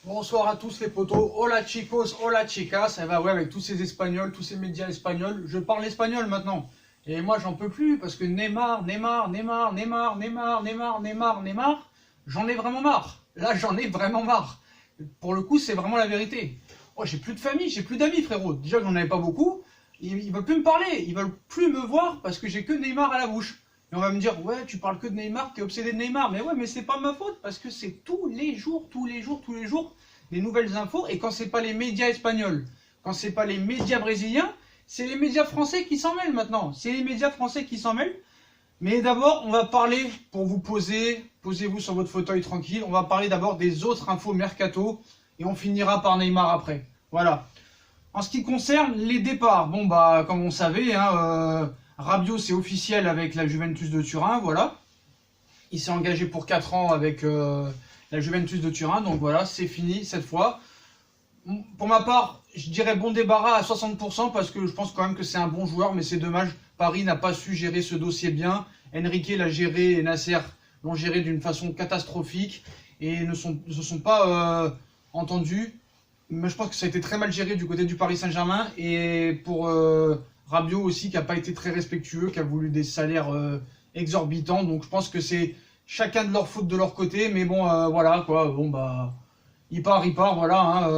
Bonsoir à tous les potos, hola chicos, hola chicas, ça va ouais avec tous ces espagnols, tous ces médias espagnols, je parle espagnol maintenant. Et moi j'en peux plus parce que Neymar, j'en ai vraiment marre. Là j'en ai vraiment marre. Pour le coup c'est vraiment la vérité. Oh j'ai plus de famille, j'ai plus d'amis frérot. Déjà j'en avais pas beaucoup, ils veulent plus me parler, ils veulent plus me voir parce que j'ai que Neymar à la bouche. Et on va me dire ouais tu parles que de Neymar, t'es obsédé de Neymar. Mais ouais mais c'est pas ma faute parce que c'est tous les jours des nouvelles infos. Et quand c'est pas les médias espagnols, quand c'est pas les médias brésiliens, c'est les médias français qui s'en mêlent maintenant. C'est les médias français qui s'en mêlent. Mais d'abord, on va parler, pour vous poser, posez-vous sur votre fauteuil tranquille, on va parler d'abord des autres infos mercato et on finira par Neymar après. Voilà. En ce qui concerne les départs, bon bah comme on savait, Rabiot c'est officiel avec la Juventus de Turin, voilà. Il s'est engagé pour 4 ans avec la Juventus de Turin, donc voilà, c'est fini cette fois. Pour ma part, je dirais bon débarras à 60% parce que je pense quand même que c'est un bon joueur, mais c'est dommage. Paris n'a pas su gérer ce dossier bien. Enrique l'a géré et Nasser l'ont géré d'une façon catastrophique et ne se sont pas entendus. Mais je pense que ça a été très mal géré du côté du Paris Saint-Germain et pour Rabiot aussi qui n'a pas été très respectueux, qui a voulu des salaires exorbitants. Donc je pense que c'est chacun de leur faute de leur côté, mais bon voilà quoi. Bon bah il part, voilà.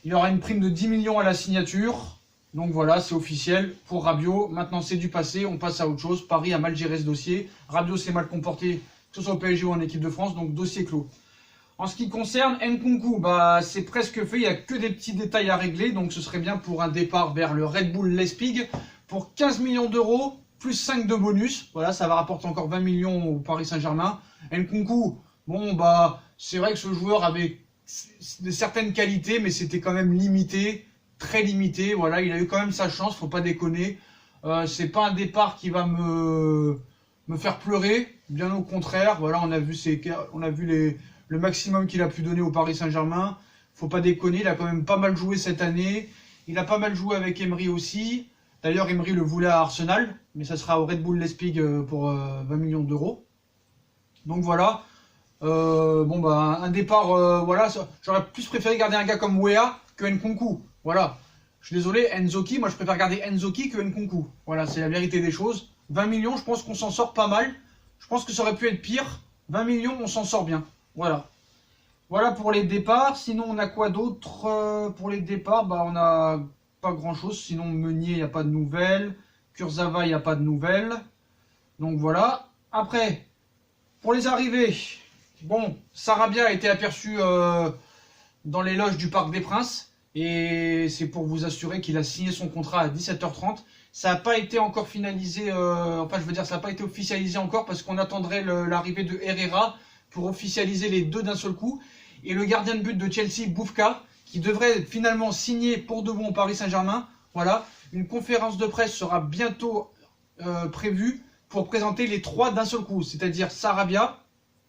Il y aura une prime de 10 millions à la signature. Donc voilà, c'est officiel pour Rabiot. Maintenant, c'est du passé, on passe à autre chose. Paris a mal géré ce dossier. Rabiot s'est mal comporté, que ce soit au PSG ou en équipe de France, donc dossier clos. En ce qui concerne Nkunku, bah, c'est presque fait, il n'y a que des petits détails à régler. Donc ce serait bien pour un départ vers le Red Bull Leipzig pour 15 millions d'euros, plus 5 de bonus. Voilà, ça va rapporter encore 20 millions au Paris Saint-Germain. Nkunku, bon, bah, c'est vrai que ce joueur avait de certaines qualités, mais c'était quand même limité, très limité. Voilà, il a eu quand même sa chance, faut pas déconner. C'est pas un départ qui va me faire pleurer, bien au contraire. Voilà, on a vu le maximum qu'il a pu donner au Paris Saint-Germain. Faut pas déconner, il a quand même pas mal joué cette année. Il a pas mal joué avec Emery aussi. D'ailleurs, Emery le voulait à Arsenal, mais ça sera au Red Bull Leipzig pour 20 millions d'euros. Donc voilà. Bon bah un départ, voilà, j'aurais plus préféré garder un gars comme Wea que Nkunku. Voilà. Je suis désolé, Enzoki, moi je préfère garder Enzoki que Nkunku. Voilà, c'est la vérité des choses. 20 millions, je pense qu'on s'en sort pas mal. Je pense que ça aurait pu être pire. 20 millions, on s'en sort bien. Voilà. Voilà pour les départs. Sinon, on a quoi d'autre pour les départs? Bah, on a pas grand chose. Sinon, Meunier, il n'y a pas de nouvelles. Kurzawa, il n'y a pas de nouvelles. Donc voilà. Après, pour les arrivées, bon, Sarabia a été aperçu dans les loges du Parc des Princes. Et c'est pour vous assurer qu'il a signé son contrat à 17h30. Ça n'a pas été encore finalisé, enfin je veux dire, ça n'a pas été officialisé encore parce qu'on attendrait l'arrivée de Herrera pour officialiser les deux d'un seul coup. Et le gardien de but de Chelsea, Boufka, qui devrait finalement signer pour de bon au Paris Saint-Germain. Voilà, une conférence de presse sera bientôt prévue pour présenter les trois d'un seul coup, c'est-à-dire Sarabia,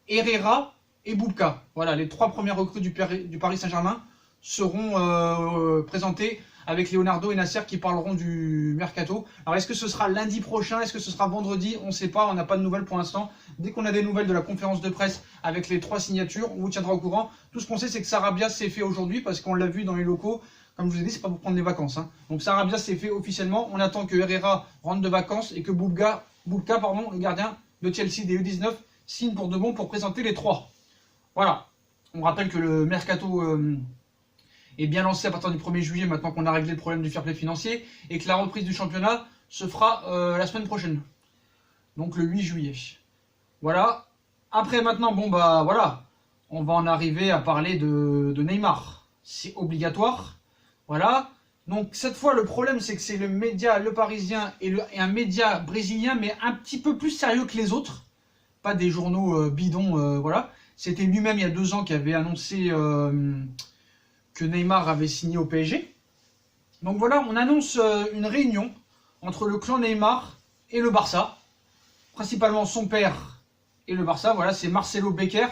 Herrera et Boufka. Voilà, les trois premières recrues du Paris Saint-Germain seront présentées avec Leonardo et Nasser qui parleront du mercato. Alors est-ce que ce sera lundi prochain? Est-ce que ce sera vendredi? On ne sait pas, on n'a pas de nouvelles pour l'instant. Dès qu'on a des nouvelles de la conférence de presse avec les trois signatures, on vous tiendra au courant. Tout ce qu'on sait, c'est que Sarabia s'est fait aujourd'hui parce qu'on l'a vu dans les locaux. Comme je vous ai dit, c'est pas pour prendre les vacances. Donc Sarabia s'est fait officiellement. On attend que Herrera rentre de vacances et que Boufka, le gardien de Chelsea des U19, signe pour de bon pour présenter les trois. Voilà. On rappelle que le mercato est bien lancé à partir du 1er juillet, maintenant qu'on a réglé le problème du fair play financier, et que la reprise du championnat se fera la semaine prochaine. Donc le 8 juillet. Voilà. Après maintenant, bon bah voilà, on va en arriver à parler de Neymar. C'est obligatoire. Voilà. Donc cette fois, le problème, c'est que c'est le média, le Parisien, et un média brésilien, mais un petit peu plus sérieux que les autres. Pas des journaux bidons, voilà. C'était lui-même il y a 2 ans qui avait annoncé que Neymar avait signé au PSG. Donc voilà, on annonce une réunion entre le clan Neymar et le Barça. Principalement son père et le Barça. Voilà, c'est Marcelo Becker,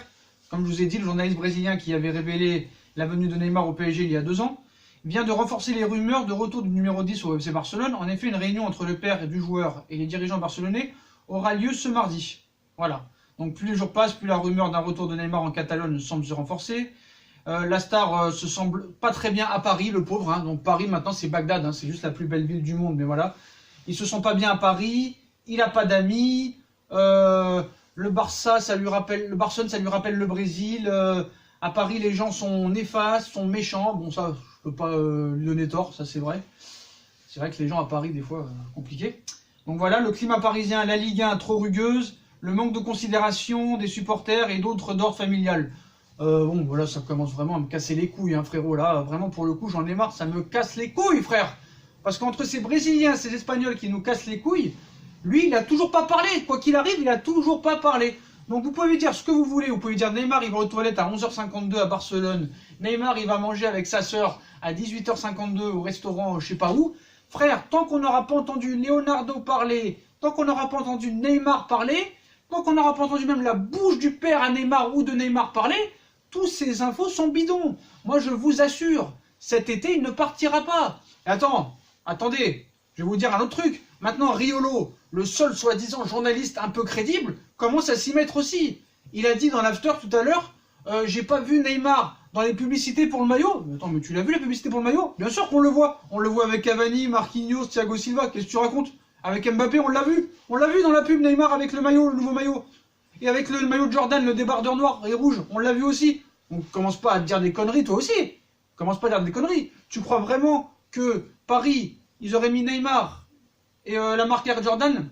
comme je vous ai dit, le journaliste brésilien qui avait révélé la venue de Neymar au PSG il y a 2 ans, vient de renforcer les rumeurs de retour du numéro 10 au FC Barcelone. En effet, une réunion entre le père du joueur et les dirigeants barcelonais aura lieu ce mardi. Voilà. Donc plus les jours passent, plus la rumeur d'un retour de Neymar en Catalogne semble se renforcer. La star se semble pas très bien à Paris, le pauvre. Hein. Donc Paris maintenant c'est Bagdad, hein. C'est juste la plus belle ville du monde. Mais voilà, il se sent pas bien à Paris. Il a pas d'amis. Le Barça, ça lui rappelle, le Barcelone, ça lui rappelle le Brésil. À Paris, les gens sont néfastes, sont méchants. Bon, ça, je peux pas lui donner tort, ça c'est vrai. C'est vrai que les gens à Paris, des fois, compliqué. Donc voilà, le climat parisien, la Ligue 1 trop rugueuse, le manque de considération des supporters et d'autres d'ordre familial. Bon, voilà, ça commence vraiment à me casser les couilles, hein, frérot. Là, vraiment, pour le coup, j'en ai marre, ça me casse les couilles, frère. Parce qu'entre ces Brésiliens, ces Espagnols qui nous cassent les couilles, lui, il n'a toujours pas parlé. Quoi qu'il arrive, il n'a toujours pas parlé. Donc vous pouvez dire ce que vous voulez. Vous pouvez dire Neymar, il va aux toilettes à 11h52 à Barcelone. Neymar, il va manger avec sa sœur à 18h52 au restaurant, je sais pas où. Frère, tant qu'on n'aura pas entendu Leonardo parler, tant qu'on n'aura pas entendu Neymar parler, tant qu'on n'aura pas entendu même la bouche du père à Neymar ou de Neymar parler, tous ces infos sont bidons. Moi, je vous assure, cet été, il ne partira pas. Et attendez, je vais vous dire un autre truc. Maintenant, Riolo, le seul soi-disant journaliste un peu crédible, commence à s'y mettre aussi. Il a dit dans l'after tout à l'heure, j'ai pas vu Neymar dans les publicités pour le maillot. Mais attends, mais tu l'as vu la publicité pour le maillot? Bien sûr qu'on le voit. On le voit avec Cavani, Marquinhos, Thiago Silva. Qu'est-ce que tu racontes? Avec Mbappé, on l'a vu. On l'a vu dans la pub Neymar avec le maillot, le nouveau maillot. Et avec le maillot de Jordan, le débardeur noir et rouge. On l'a vu aussi. Donc commence pas à te dire des conneries, toi aussi. Commence pas à dire des conneries. Tu crois vraiment que Paris, ils auraient mis Neymar et la marque Air Jordan,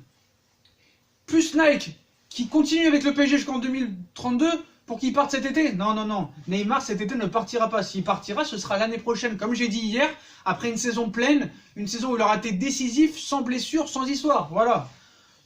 plus Nike, qui continue avec le PSG jusqu'en 2032 pour qu'il parte cet été? Non, non, non. Neymar cet été ne partira pas. S'il partira, ce sera l'année prochaine. Comme j'ai dit hier, après une saison pleine, une saison où il aura été décisif, sans blessure, sans histoire. Voilà.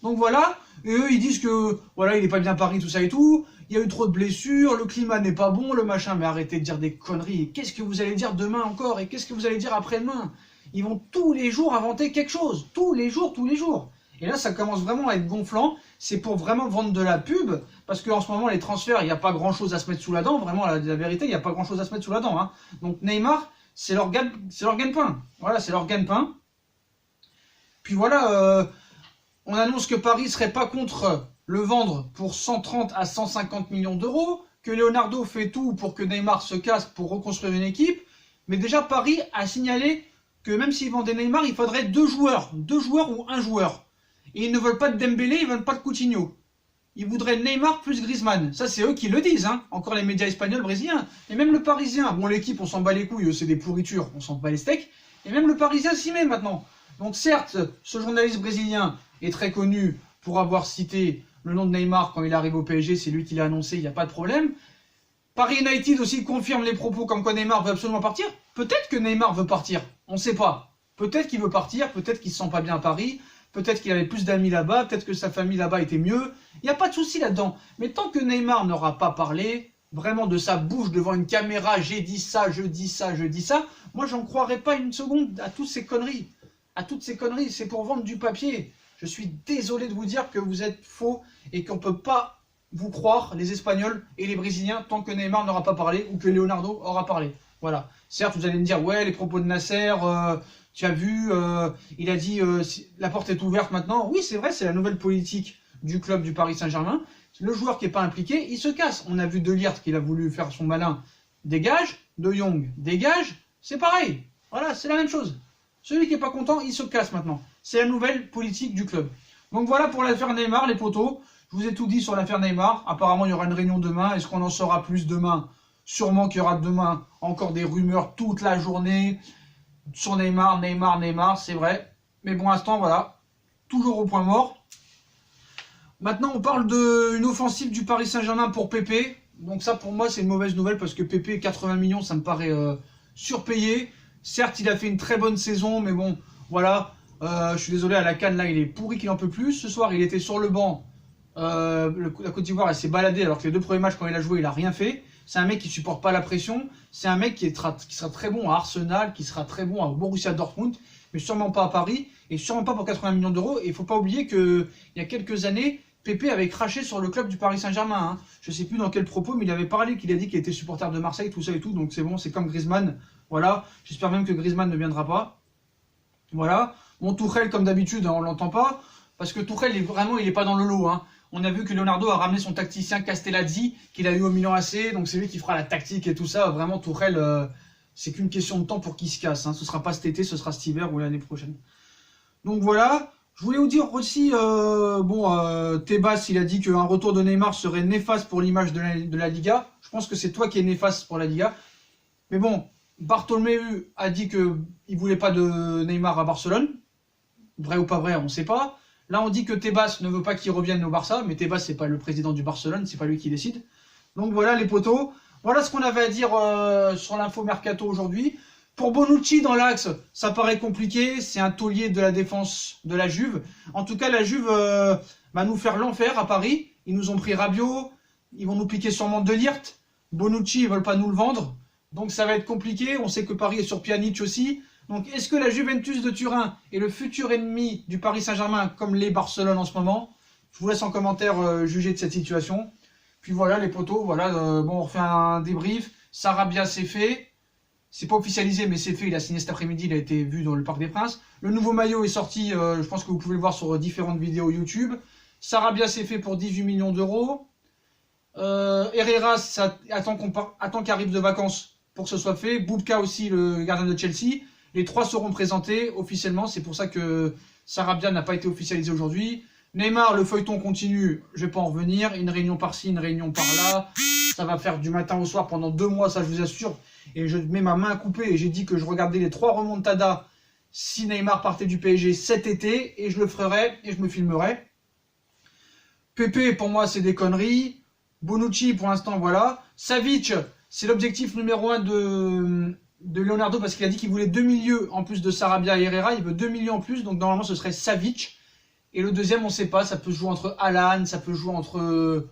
Donc voilà. Et eux, ils disent que voilà, il n'est pas bien à Paris, tout ça et tout. Il y a eu trop de blessures, le climat n'est pas bon, le machin. Mais arrêtez de dire des conneries. Et qu'est-ce que vous allez dire demain encore? Et qu'est-ce que vous allez dire après-demain? Ils vont tous les jours inventer quelque chose. Tous les jours, tous les jours. Et là, ça commence vraiment à être gonflant. C'est pour vraiment vendre de la pub. Parce qu'en ce moment, les transferts, il n'y a pas grand-chose à se mettre sous la dent. Vraiment, la vérité, il n'y a pas grand-chose à se mettre sous la dent. Hein. Donc Neymar, c'est leur gagne-pain. Voilà, c'est leur gagne-pain. Puis voilà, on annonce que Paris ne serait pas contre le vendre pour 130 à 150 millions d'euros. Que Leonardo fait tout pour que Neymar se casse pour reconstruire une équipe. Mais déjà, Paris a signalé que même s'ils vendaient Neymar, il faudrait deux joueurs ou un joueur. Et ils ne veulent pas de Dembélé, ils ne veulent pas de Coutinho. Ils voudraient Neymar plus Griezmann. Ça, c'est eux qui le disent, hein. Encore les médias espagnols, brésiliens. Et même le Parisien. Bon, l'équipe, on s'en bat les couilles, c'est des pourritures, on s'en bat les steaks. Et même le Parisien s'y met maintenant. Donc certes, ce journaliste brésilien est très connu pour avoir cité le nom de Neymar quand il arrive au PSG, c'est lui qui l'a annoncé, il n'y a pas de problème. Paris United aussi confirme les propos comme quoi Neymar veut absolument partir. Peut-être que Neymar veut partir, on ne sait pas. Peut-être qu'il veut partir, peut-être qu'il ne se sent pas bien à Paris, peut-être qu'il avait plus d'amis là-bas, peut-être que sa famille là-bas était mieux. Il n'y a pas de souci là-dedans. Mais tant que Neymar n'aura pas parlé vraiment de sa bouche devant une caméra, j'ai dit ça, je dis ça, je dis ça, moi j'en croirais pas une seconde à toutes ces conneries. À toutes ces conneries, c'est pour vendre du papier. Je suis désolé de vous dire que vous êtes faux et qu'on ne peut pas vous croire, les Espagnols et les Brésiliens, tant que Neymar n'aura pas parlé ou que Leonardo aura parlé. Voilà. Certes, vous allez me dire, ouais, les propos de Nasser, tu as vu, il a dit, la porte est ouverte maintenant. Oui, c'est vrai, c'est la nouvelle politique du club du Paris Saint-Germain. Le joueur qui n'est pas impliqué, il se casse. On a vu De Ligt qui a voulu faire son malin, dégage. De Jong, dégage. C'est pareil. Voilà, c'est la même chose. Celui qui n'est pas content, il se casse maintenant. C'est la nouvelle politique du club. Donc voilà pour l'affaire Neymar, les potos. Je vous ai tout dit sur l'affaire Neymar. Apparemment, il y aura une réunion demain. Est-ce qu'on en saura plus demain? Sûrement qu'il y aura demain encore des rumeurs toute la journée sur Neymar, c'est vrai. Mais pour l'instant, voilà. Toujours au point mort. Maintenant, on parle d'une offensive du Paris Saint-Germain pour Pépé. Donc ça, pour moi, c'est une mauvaise nouvelle parce que Pépé, 80 millions, ça me paraît surpayé. Certes, il a fait une très bonne saison, mais bon, voilà. Je suis désolé, à la CAN, là, il est pourri qu'il n'en peut plus. Ce soir, il était sur le banc. La Côte d'Ivoire, elle s'est baladée alors que les deux premiers matchs, quand il a joué, il n'a rien fait. C'est un mec qui supporte pas la pression. C'est un mec qui sera très bon à Arsenal, qui sera très bon à Borussia Dortmund, mais sûrement pas à Paris, et sûrement pas pour 80 millions d'euros. Et il ne faut pas oublier qu'il y a quelques années, Pépé avait craché sur le club du Paris Saint-Germain. Hein. Je ne sais plus dans quel propos, mais il avait parlé, qu'il a dit qu'il était supporter de Marseille, tout ça et tout. Donc c'est bon, c'est comme Griezmann. Voilà. J'espère même que Griezmann ne viendra pas. Voilà. Bon, Tuchel, comme d'habitude, on ne l'entend pas. Parce que Tuchel, il est pas dans le lot. Hein. On a vu que Leonardo a ramené son tacticien Castellazzi, qu'il a eu au Milan AC, donc c'est lui qui fera la tactique et tout ça. Vraiment, Tourelle, c'est qu'une question de temps pour qu'il se casse. Hein. Ce sera pas cet été, ce sera cet hiver ou l'année prochaine. Donc voilà. Je voulais vous dire aussi, Tebas, il a dit qu'un retour de Neymar serait néfaste pour l'image de la Liga. Je pense que c'est toi qui es néfaste pour la Liga. Mais bon, Bartomeu a dit qu'il ne voulait pas de Neymar à Barcelone. Vrai ou pas vrai, on ne sait pas. Là, on dit que Tebas ne veut pas qu'il revienne au Barça, mais Tebas, c'est pas le président du Barcelone, c'est pas lui qui décide. Donc voilà les potos. Voilà ce qu'on avait à dire sur l'info mercato aujourd'hui. Pour Bonucci dans l'axe, ça paraît compliqué. C'est un taulier de la défense de la Juve. En tout cas, la Juve va nous faire l'enfer à Paris. Ils nous ont pris Rabiot. Ils vont nous piquer sûrement De Ligt. Bonucci, ils veulent pas nous le vendre. Donc ça va être compliqué. On sait que Paris est sur Pjanic aussi. Donc est-ce que la Juventus de Turin est le futur ennemi du Paris Saint-Germain comme l'est Barcelone en ce moment? Je vous laisse en commentaire juger de cette situation. Puis voilà les potos. Voilà, on refait un débrief. Sarabia, c'est fait. C'est pas officialisé, mais c'est fait. Il a signé cet après-midi. Il a été vu dans le Parc des Princes. Le nouveau maillot est sorti. Je pense que vous pouvez le voir sur différentes vidéos YouTube. Sarabia, c'est fait pour 18 millions d'euros. Herrera, attend qu'il arrive de vacances pour que ce soit fait. Boubka aussi, le gardien de Chelsea. Les trois seront présentés officiellement. C'est pour ça que Sarabia n'a pas été officialisé aujourd'hui. Neymar, le feuilleton continue. Je vais pas en revenir. Une réunion par-ci, une réunion par-là. Ça va faire du matin au soir pendant 2 mois, ça je vous assure. Et je mets ma main à couper et j'ai dit que je regardais les 3 remontadas si Neymar partait du PSG cet été. Et je le ferai et je me filmerai. Pepe, pour moi, c'est des conneries. Bonucci, pour l'instant, voilà. Savic, c'est l'objectif numéro 1 de Leonardo parce qu'il a dit qu'il voulait 2 milieux en plus de Sarabia et Herrera. Il veut 2 milieux en plus, donc normalement, ce serait Savic. Et le deuxième, on ne sait pas. Ça peut se jouer entre Alan, ça peut se jouer entre...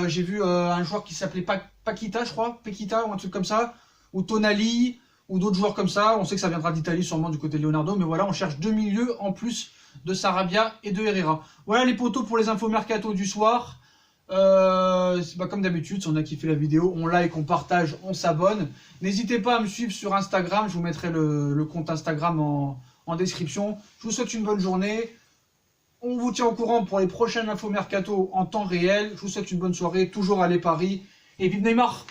j'ai vu un joueur qui s'appelait Paquita, je crois. Paquita ou un truc comme ça. Ou Tonali, ou d'autres joueurs comme ça. On sait que ça viendra d'Italie sûrement du côté de Leonardo. Mais voilà, on cherche 2 milieux en plus de Sarabia et de Herrera. Voilà les potos pour les infos mercato du soir. Comme d'habitude, si on a kiffé la vidéo, on like, on partage, on s'abonne. N'hésitez pas à me suivre sur Instagram. Je vous mettrai le compte Instagram en description. Je vous souhaite une bonne journée. On vous tient au courant pour les prochaines infos mercato en temps réel. Je vous souhaite une bonne soirée. Toujours allez Paris. Et vive Neymar!